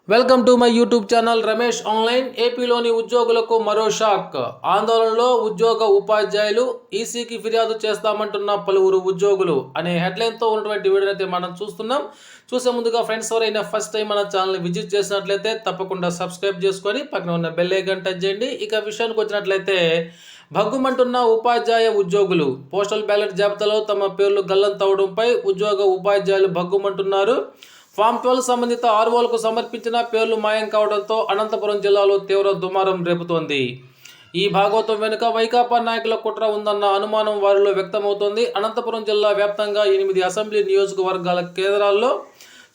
Welcome to my YouTube channel Ramesh online. ఏపీలోని ఉద్యోగులకు మరో షాక్. ఆందోళనలో ఉద్యోగ ఉపాధ్యాయులు, ఈసీకి ఫిర్యాదు చేస్తామంటున్న పలువురు ఉద్యోగులు అనే హెడ్లైన్తో ఉన్నటువంటి వీడియోని అయితే మనం చూస్తున్నాం. చూసే ముందుగా ఫ్రెండ్స్ ఎవరైనా ఫస్ట్ టైం మన ఛానల్ని విజిట్ చేసినట్లయితే తప్పకుండా సబ్స్క్రైబ్ చేసుకొని పక్కన ఉన్న బెల్ ఐకాన్ టచ్ చేయండి. ఇక విషయానికి వచ్చినట్లయితే భగ్గుమంటున్న ఉపాధ్యాయ ఉద్యోగులు పోస్టల్ బ్యాలెట్ జాబితాలో తమ పేర్లు గల్లంతవడంపై ఉద్యోగ ఉపాధ్యాయులు భగ్గుమంటున్నారు. ఫామ్ 12 సంబంధిత ఆర్ఓలకు సమర్పించిన పేర్లు మాయం కావడంతో అనంతపురం జిల్లాలో తీవ్ర దుమారం రేపుతోంది. ఈ భాగవతం వెనుక వైకాపా నాయకుల కుట్ర ఉందన్న అనుమానం వారిలో వ్యక్తమవుతోంది. అనంతపురం జిల్లా వ్యాప్తంగా 8 అసెంబ్లీ నియోజకవర్గాల కేంద్రాల్లో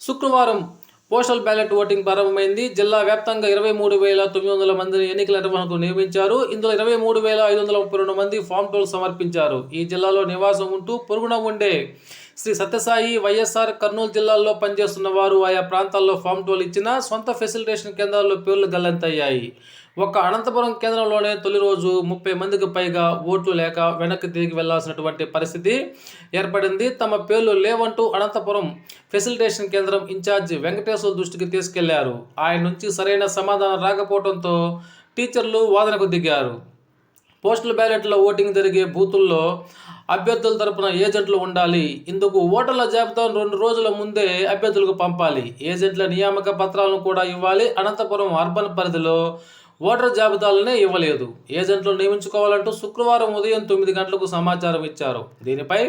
శుక్రవారం పోస్టల్ బ్యాలెట్ ఓటింగ్ ప్రారంభమైంది. జిల్లా వ్యాప్తంగా 23,900 మందిని ఎన్నికల నిర్వహణకు నియమించారు. ఇందులో 23,532 మంది ఫామ్ 12 సమర్పించారు. ఈ జిల్లాలో నివాసం ఉంటూ పొరుగున ఉండే శ్రీ సత్యసాయి, వైఎస్ఆర్, కర్నూలు జిల్లాల్లో పనిచేస్తున్న వారు ఆయా ప్రాంతాల్లో ఫామ్ 12 ఇచ్చిన సొంత ఫెసిలిటేషన్ కేంద్రాల్లో పేర్లు గల్లంతయ్యాయి. ఒక్క అనంతపురం కేంద్రంలోనే తొలి రోజు 30 మందికి పైగా ఓట్లు లేక వెనక్కి తిరిగి వెళ్లాల్సినటువంటి పరిస్థితి ఏర్పడింది. తమ పేర్లు లేవంటూ అనంతపురం ఫెసిలిటేషన్ కేంద్రం ఇన్ఛార్జి వెంకటేశ్వర దృష్టికి తీసుకెళ్లారు. ఆయన నుంచి సరైన సమాధానం రాకపోవడంతో టీచర్లు వాదనకు దిగారు. పోస్టల్ బ్యాలెట్ల ఓటింగ్ జరిగే బూతుల్లో అభ్యర్థుల తరపున ఏజెంట్లు ఉండాలి. ఇందుకు ఓటర్ల జాబితాను 2 రోజుల ముందే అభ్యర్థులకు పంపాలి. ఏజెంట్ల నియామక పత్రాలను కూడా ఇవ్వాలి. అనంతపురం అర్బన్ పరిధిలో ఓటర్ జాబితాలనే ఇవ్వలేదు. ఏజెంట్లు నియమించుకోవాలంటూ శుక్రవారం ఉదయం 9 గంటలకు సమాచారం ఇచ్చారు. దీనిపై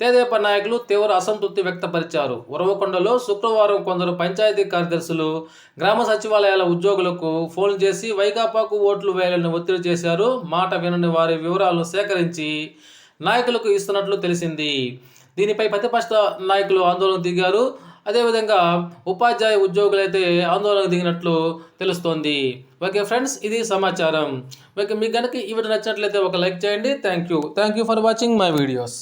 తెదేపా నాయకులు తీవ్ర అసంతృప్తి వ్యక్తపరిచారు. ఉరవకొండలో శుక్రవారం కొందరు పంచాయతీ కార్యదర్శులు గ్రామ సచివాలయాల ఉద్యోగులకు ఫోన్ చేసి వైకాపాకు ఓట్లు వేయాలని ఒత్తిడి చేశారు. మాట వినని వారి వివరాలను సేకరించి నాయకులకు ఇస్తున్నట్లు తెలిసింది. దీనిపై ప్రతిపక్ష నాయకులు ఆందోళన దిగారు. అదేవిధంగా ఉపాధ్యాయ ఉద్యోగులైతే ఆందోళనకు దిగినట్లు తెలుస్తోంది. ఓకే ఫ్రెండ్స్, ఇది సమాచారం. ఓకే, మీకు కనుక ఈ వీడియో నచ్చినట్లయితే ఒక లైక్ చేయండి. Thank you for watching my videos.